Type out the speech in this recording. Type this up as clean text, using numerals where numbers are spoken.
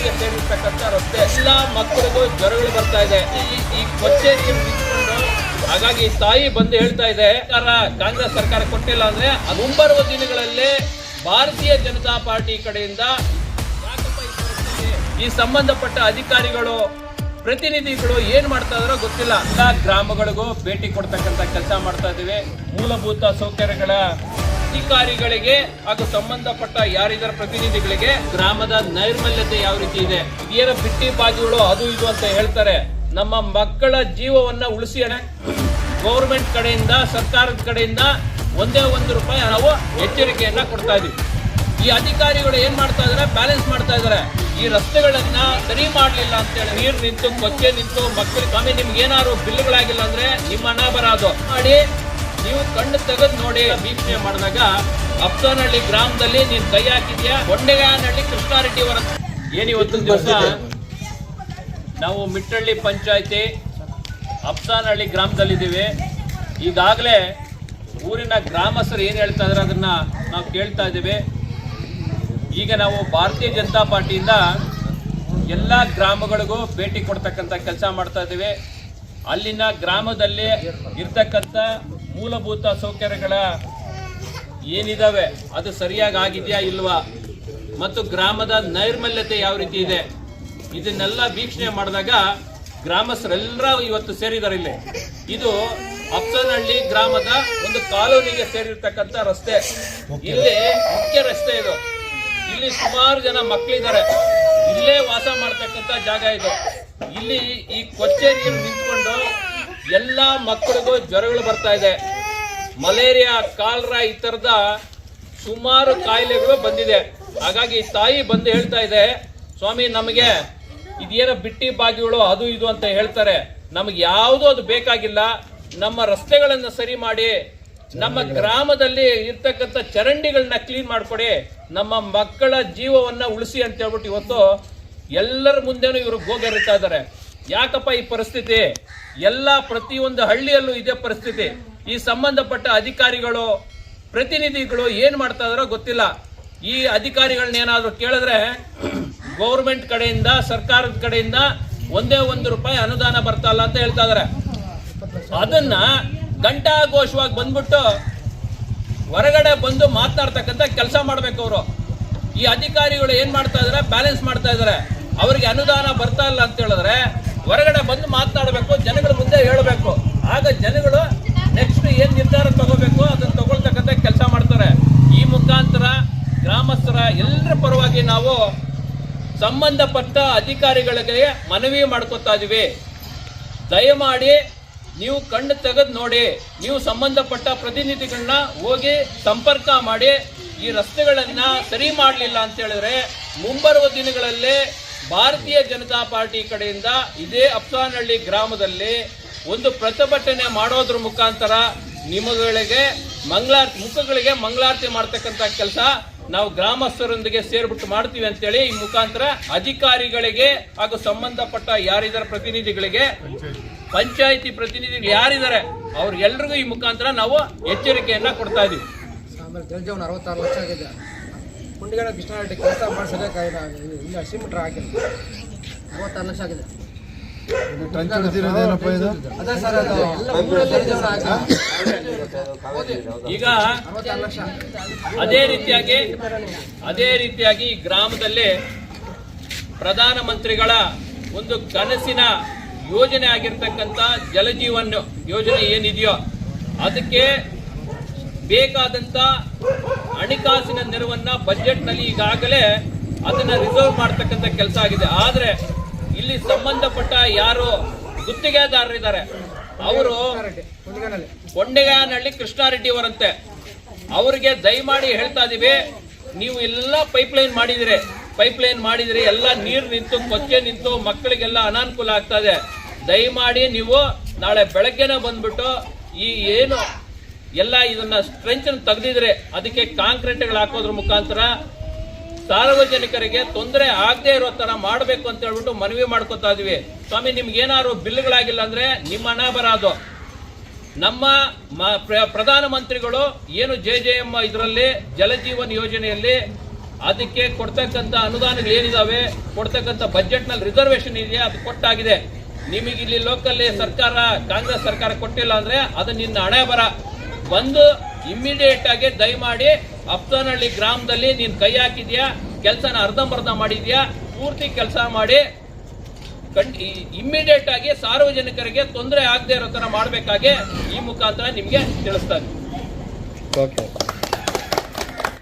ಕಾಲೋನಿಗೆ ಸೇರಿರ್ತಕ್ಕಂಥ ರಸ್ತೆ ಎಲ್ಲ ಮಕ್ಕಳಿಗೂ ಜ್ವರಗಳು ಬರ್ತಾ ಇದೆ. ಈ ಕೊಚ್ಚೆ ನೀರು ನಿಂತ್ಕೊಂಡು ಹಾಗಾಗಿ ತಾಯಿ ಬಂದು ಹೇಳ್ತಾ ಇದೆ, ಕಾಂಗ್ರೆಸ್ ಸರ್ಕಾರ ಕೊಟ್ಟಿಲ್ಲ ಅಂದ್ರೆ ಮುಂಬರುವ ದಿನಗಳಲ್ಲಿ ಭಾರತೀಯ ಜನತಾ ಪಾರ್ಟಿ ಕಡೆಯಿಂದ ಈ ಸಂಬಂಧಪಟ್ಟ ಅಧಿಕಾರಿಗಳು ಪ್ರತಿನಿಧಿಗಳು ಏನ್ ಮಾಡ್ತಾ ಇದಾರೋ ಗೊತ್ತಿಲ್ಲ. ಎಲ್ಲ ಗ್ರಾಮಗಳಿಗೂ ಭೇಟಿ ಕೊಡ್ತಕ್ಕಂಥ ಕೆಲಸ ಮಾಡ್ತಾ ಇದ್ದೀವಿ. ಮೂಲಭೂತ ಸೌಕರ್ಯಗಳ ಅಧಿಕಾರಿಗಳಿಗೆ ಹಾಗೂ ಸಂಬಂಧಪಟ್ಟ ಯಾರಿದರ ಪ್ರತಿನಿಧಿಗಳಿಗೆ ಗ್ರಾಮದ ನೈರ್ಮಲ್ಯತೆ ಯಾವ ರೀತಿ ಇದೆ, ಏನೋ ಬಿಟ್ಟಿ ಬಾಗಿಗಳು ಅದು ಇದು ಅಂತ ಹೇಳ್ತಾರೆ. ನಮ್ಮ ಮಕ್ಕಳ ಜೀವವನ್ನ ಉಳಿಸಿ ಗೌರ್ಮೆಂಟ್ ಕಡೆಯಿಂದ ಸರ್ಕಾರದ ಕಡೆಯಿಂದ ಒಂದೇ ₹1 ನಾವು ಎಚ್ಚರಿಕೆಯನ್ನ ಕೊಡ್ತಾ ಇದೀವಿ. ಈ ಅಧಿಕಾರಿಗಳು ಏನ್ ಮಾಡ್ತಾ ಇದಾರೆ, ಬ್ಯಾಲೆನ್ಸ್ ಮಾಡ್ತಾ ಇದಾರೆ. ಈ ರಸ್ತೆಗಳನ್ನ ಸರಿ ಮಾಡಲಿಲ್ಲ ಅಂತೇಳಿ ನೀರು ನಿಂತು ಕೊಚ್ಚೆ ನಿಂತು ಮಕ್ಕಳಿಗೆ ಆಮೇಲೆ ನಿಮ್ಗೆ ಏನಾದ್ರು ಬಿಲ್ಗಳಾಗಿಲ್ಲ ಅಂದ್ರೆ ನಿಮ್ಮ ಹಣ ಬರೋದು ಮಾಡಿ ನೀವು ಕಣ್ಣು ತೆಗೆದು ನೋಡಿ. ವೀಕ್ಷಣೆ ಮಾಡಿದಾಗ ಅಪ್ಸನಹಳ್ಳಿ ಗ್ರಾಮದಲ್ಲಿ ನೀನ್ ಕೈ ಹಾಕಿದ್ಯಾ, ಗೊಂಡೆಗಾನಹಳ್ಳಿ ಕೃಷ್ಣಾರೆಡ್ಡಿ ಅವರ ಏನಿವತ್ತು ದಿವಸ ನಾವು ಮಿಟ್ಟಳ್ಳಿ ಪಂಚಾಯತಿ ಅಪ್ಸನಹಳ್ಳಿ ಗ್ರಾಮದಲ್ಲಿದ್ದೀವಿ. ಈಗಾಗಲೇ ಊರಿನ ಗ್ರಾಮಸ್ಥರು ಏನು ಹೇಳ್ತಾ ಇದ್ದಾರೆ ಅದನ್ನ ನಾವು ಕೇಳ್ತಾ ಇದ್ದೀವಿ. ಈಗ ನಾವು ಭಾರತೀಯ ಜನತಾ ಪಾರ್ಟಿಯಿಂದ ಎಲ್ಲ ಗ್ರಾಮಗಳಿಗೂ ಭೇಟಿ ಕೊಡ್ತಕ್ಕಂಥ ಕೆಲಸ ಮಾಡ್ತಾ ಇದ್ದೀವಿ. ಅಲ್ಲಿನ ಗ್ರಾಮದಲ್ಲಿ ಇರ್ತಕ್ಕಂಥ ಮೂಲಭೂತ ಸೌಕರ್ಯಗಳ ಏನಿದಾವೆ ಅದು ಸರಿಯಾಗಿ ಆಗಿದೆಯಾ ಇಲ್ವಾ, ಮತ್ತು ಗ್ರಾಮದ ನೈರ್ಮಲ್ಯತೆ ಯಾವ ರೀತಿ ಇದೆ, ಇದನ್ನೆಲ್ಲ ವೀಕ್ಷಣೆ ಮಾಡಿದಾಗ ಗ್ರಾಮಸ್ಥರೆಲ್ಲರೂ ಇವತ್ತು ಸೇರಿದ್ದಾರೆ. ಇಲ್ಲಿ ಇದು ಅಪ್ಸನಹಳ್ಳಿ ಗ್ರಾಮದ ಒಂದು ಕಾಲೋನಿಗೆ ಸೇರಿರ್ತಕ್ಕಂಥ ರಸ್ತೆ. ಇಲ್ಲಿ ಮುಖ್ಯ ರಸ್ತೆ ಇದು. ಇಲ್ಲಿ ಸುಮಾರು ಜನ ಮಕ್ಕಳಿದ್ದಾರೆ. ಇಲ್ಲೇ ವಾಸ ಮಾಡ್ತಕ್ಕಂಥ ಜಾಗ ಇದು. ಇಲ್ಲಿ ಈ ಕೊಚ್ಚೆ ನೀರು ನಿಂತ್ಕೊಂಡು ಎಲ್ಲ ಮಕ್ಕಳಿಗೂ ಜ್ವರಗಳು ಬರ್ತಾ ಇದೆ. ಮಲೇರಿಯಾ, ಕಾಲರಾ ಈ ತರದ ಸುಮಾರು ಕಾಯಿಲೆಗಳು ಬಂದಿದೆ. ಹಾಗಾಗಿ ತಾಯಿ ಬಂದು ಹೇಳ್ತಾ ಇದೆ, ಸ್ವಾಮಿ ನಮಗೆ ಇದೇನೋ ಬಿಟ್ಟಿ ಬಾಗಿಗಳು ಅದು ಇದು ಅಂತ ಹೇಳ್ತಾರೆ, ನಮಗೆ ಯಾವುದೂ ಅದು ಬೇಕಾಗಿಲ್ಲ. ನಮ್ಮ ರಸ್ತೆಗಳನ್ನ ಸರಿ ಮಾಡಿ, ನಮ್ಮ ಗ್ರಾಮದಲ್ಲಿ ಇರ್ತಕ್ಕಂಥ ಚರಂಡಿಗಳನ್ನ ಕ್ಲೀನ್ ಮಾಡ್ಕೊಡಿ, ನಮ್ಮ ಮಕ್ಕಳ ಜೀವವನ್ನ ಉಳಿಸಿ ಅಂತ ಹೇಳ್ಬಿಟ್ಟು ಇವತ್ತು ಎಲ್ಲರ ಮುಂದೆನೂ ಇವರು ಗೋಗರಿತಾ ಇದ್ದಾರೆ. ಯಾಕಪ್ಪ ಈ ಪರಿಸ್ಥಿತಿ? ಎಲ್ಲ ಪ್ರತಿಯೊಂದು ಹಳ್ಳಿಯಲ್ಲೂ ಇದೇ ಪರಿಸ್ಥಿತಿ. ಈ ಸಂಬಂಧಪಟ್ಟ ಅಧಿಕಾರಿಗಳು ಪ್ರತಿನಿಧಿಗಳು ಏನ್ ಮಾಡ್ತಾ ಇದಾರೋ ಗೊತ್ತಿಲ್ಲ. ಈ ಅಧಿಕಾರಿಗಳನ್ನ ಏನಾದ್ರು ಕೇಳಿದ್ರೆ ಗೌರ್ಮೆಂಟ್ ಕಡೆಯಿಂದ ಸರ್ಕಾರದ ಕಡೆಯಿಂದ ಒಂದೇ ₹1 ಅನುದಾನ ಬರ್ತಾ ಇಲ್ಲ ಅಂತ ಹೇಳ್ತಾ ಇದಾರೆ. ಅದನ್ನ ಘಂಟಾಘೋಷವಾಗಿ ಬಂದ್ಬಿಟ್ಟು ಹೊರಗಡೆ ಬಂದು ಮಾತನಾಡ್ತಕ್ಕಂಥ ಕೆಲಸ ಮಾಡ್ಬೇಕು ಅವರು. ಈ ಅಧಿಕಾರಿಗಳು ಏನ್ ಮಾಡ್ತಾ ಇದಾರೆ, ಬ್ಯಾಲೆನ್ಸ್ ಮಾಡ್ತಾ ಇದಾರೆ. ಅವರಿಗೆ ಅನುದಾನ ಬರ್ತಾ ಇಲ್ಲ ಅಂತ ಹೇಳಿದ್ರೆ ಹೊರಗಡೆ ಬಂದು ಮಾತನಾಡಬೇಕು, ಜನಗಳ ಮುಂದೆ ಹೇಳಬೇಕು. ಆಗ ಜನಗಳು ನೆಕ್ಸ್ಟ್ ಏನ್ ನಿರ್ಧಾರ ತಗೋಬೇಕು ಅದನ್ನ ತಗೊಳ್ತಕ್ಕಂಥ ಕೆಲಸ ಮಾಡ್ತಾರೆ. ಈ ಮುಖಾಂತರ ಗ್ರಾಮಸ್ಥರ ಎಲ್ಲರ ಪರವಾಗಿ ನಾವು ಸಂಬಂಧಪಟ್ಟ ಅಧಿಕಾರಿಗಳಿಗೆ ಮನವಿ ಮಾಡ್ಕೊತಾ ಇದೀವಿ. ದಯಮಾಡಿ ನೀವು ಕಣ್ಣು ತೆಗೆದು ನೋಡಿ, ನೀವು ಸಂಬಂಧಪಟ್ಟ ಪ್ರತಿನಿಧಿಗಳನ್ನ ಹೋಗಿ ಸಂಪರ್ಕ ಮಾಡಿ ಈ ರಸ್ತೆಗಳನ್ನ ಸರಿ ಮಾಡಲಿಲ್ಲ ಅಂತ ಹೇಳಿದ್ರೆ ಮುಂಬರುವ ದಿನಗಳಲ್ಲಿ ಭಾರತೀಯ ಜನತಾ ಪಾರ್ಟಿ ಕಡೆಯಿಂದ ಇದೇ ಅಪ್ಸನಹಳ್ಳಿ ಗ್ರಾಮದಲ್ಲಿ ಒಂದು ಪ್ರತಿಭಟನೆ ಮಾಡೋದ್ರ ಮುಖಾಂತರ ನಿಮ್ಮಗಳಿಗೆ ಮುಖಗಳಿಗೆ ಮಂಗಳಾರತಿ ಮಾಡ್ತಕ್ಕಂಥ ಕೆಲಸ ನಾವು ಗ್ರಾಮಸ್ಥರೊಂದಿಗೆ ಸೇರ್ಬಿಟ್ಟು ಮಾಡ್ತೀವಿ ಅಂತೇಳಿ ಈ ಮುಖಾಂತರ ಅಧಿಕಾರಿಗಳಿಗೆ ಹಾಗೂ ಸಂಬಂಧಪಟ್ಟ ಯಾರಿದರ ಪ್ರತಿನಿಧಿಗಳಿಗೆ, ಪಂಚಾಯಿತಿ ಪ್ರತಿನಿಧಿಗಳು ಯಾರಿದ್ದಾರೆ ಅವ್ರಿಗೆಲ್ರಿಗೂ ಈ ಮುಖಾಂತರ ನಾವು ಎಚ್ಚರಿಕೆಯನ್ನ ಕೊಡ್ತಾ ಇದೀವಿ. ಜಲಜೀವನ 66 ಲಕ್ಷ ಆಗಿದೆ. ಕುಂಡಿಗಳ ಕೃಷ್ಣಾರೆಡ್ಡಿ ಕೆಲಸ ಮಾಡಿಸೋದಕ್ಕೆ ಇಲ್ಲ ಸಿಮೆಂಟ್ರ್ ಹಾಕಿಲ್ಲ 66 ಲಕ್ಷ ಆಗಿದೆ. ಈಗ ಅದೇ ರೀತಿಯಾಗಿ ಈ ಗ್ರಾಮದಲ್ಲಿ ಪ್ರಧಾನಮಂತ್ರಿಗಳ ಒಂದು ಕನಸಿನ ಯೋಜನೆ ಆಗಿರ್ತಕ್ಕಂಥ ಜಲಜೀವನ್ ಯೋಜನೆ ಏನಿದೆಯೋ ಅದಕ್ಕೆ ಬೇಕಾದಂತ ಹಣಕಾಸಿನ ನೆರವನ್ನ ಬಜೆಟ್ ನಲ್ಲಿ ಈಗಾಗಲೇ ಅದನ್ನ ರಿಸರ್ವ್ ಮಾಡತಕ್ಕಂಥ ಕೆಲಸ ಆಗಿದೆ. ಆದ್ರೆ ಇಲ್ಲಿ ಸಂಬಂಧಪಟ್ಟ ಯಾರು ಗುತ್ತಿಗೆದಾರರಿದ್ದಾರೆ ಅವರು ಗೊಂಡೆಗಾನಹಳ್ಳಿ ಕೃಷ್ಣಾರೆಡ್ಡಿ ಅವರಂತೆ. ಅವರಿಗೆ ದಯಮಾಡಿ ಹೇಳ್ತಾ ಇದೀವಿ, ನೀವು ಎಲ್ಲ ಪೈಪ್ಲೈನ್ ಮಾಡಿದಿರಿ, ಎಲ್ಲ ನೀರು ನಿಂತು ಕೊಚ್ಚೆ ನಿಂತು ಮಕ್ಕಳಿಗೆಲ್ಲ ಅನಾನುಕೂಲ ಆಗ್ತಾ ಇದೆ. ದಯಮಾಡಿ ನೀವು ನಾಳೆ ಬೆಳಗ್ಗೆನೆ ಬಂದ್ಬಿಟ್ಟು ಈ ಏನು ಎಲ್ಲ ಇದನ್ನ ಸ್ಟ್ರೆಂಚ್ ತೆಗೆದಿದ್ರೆ ಅದಕ್ಕೆ ಕಾಂಕ್ರೀಟ್ಗಳು ಹಾಕೋದ್ರ ಮುಖಾಂತರ ಸಾರ್ವಜನಿಕರಿಗೆ ತೊಂದರೆ ಆಗದೆ ಇರೋ ತರ ಮಾಡಬೇಕು ಅಂತ ಹೇಳ್ಬಿಟ್ಟು ಮನವಿ ಮಾಡ್ಕೊತಾ ಇದೀವಿ. ಸ್ವಾಮಿ ನಿಮ್ಗೆ ಏನಾದ್ರು ಬಿಲ್ಗಳಾಗಿಲ್ಲ ಅಂದ್ರೆ ನಿಮ್ಮ ಹಣ ಬರೋದು. ನಮ್ಮ ಪ್ರಧಾನಮಂತ್ರಿಗಳು ಏನು JJM ಇದರಲ್ಲಿ ಜಲಜೀವನ್ ಯೋಜನೆಯಲ್ಲಿ ಅದಕ್ಕೆ ಕೊಡ್ತಕ್ಕಂಥ ಅನುದಾನಗಳು ಏನಿದಾವೆ, ಕೊಡ್ತಕ್ಕಂಥ ಬಜೆಟ್ನಲ್ಲಿ ರಿಸರ್ವೇಶನ್ ಇದೆಯಾ ಅದು ಕೊಟ್ಟಾಗಿದೆ. ನಿಮಗೆ ಇಲ್ಲಿ ಲೋಕಲ್ ಸರ್ಕಾರ, ಕಾಂಗ್ರೆಸ್ ಸರ್ಕಾರ ಕೊಟ್ಟಿಲ್ಲ ಅಂದ್ರೆ ಅದು ನಿನ್ನ ಹಣೆ ಬರ. ಬಂದು ಇಮ್ಮಿಡಿಯೇಟ್ ಆಗಿ ದಯಮಾಡಿ ಅಪ್ತನಹಳ್ಳಿ ಗ್ರಾಮದಲ್ಲಿ ನೀನ್ ಕೈ ಹಾಕಿದ್ಯಾ, ಕೆಲಸನ ಅರ್ಧಂಬರ್ಧ ಮಾಡಿದ್ಯಾ, ಪೂರ್ತಿ ಕೆಲಸ ಮಾಡಿ ಇಮ್ಮಿಡಿಯೇಟ್ ಆಗಿ ಸಾರ್ವಜನಿಕರಿಗೆ ತೊಂದರೆ ಆಗದೆ ಇರೋ ತರ ಮಾಡಬೇಕಾಗಿ ಈ ಮುಖಾಂತರ ನಿಮ್ಗೆ ತಿಳಿಸ್ತಾ ಇದ್ದೀನಿ. ಓಕೆ.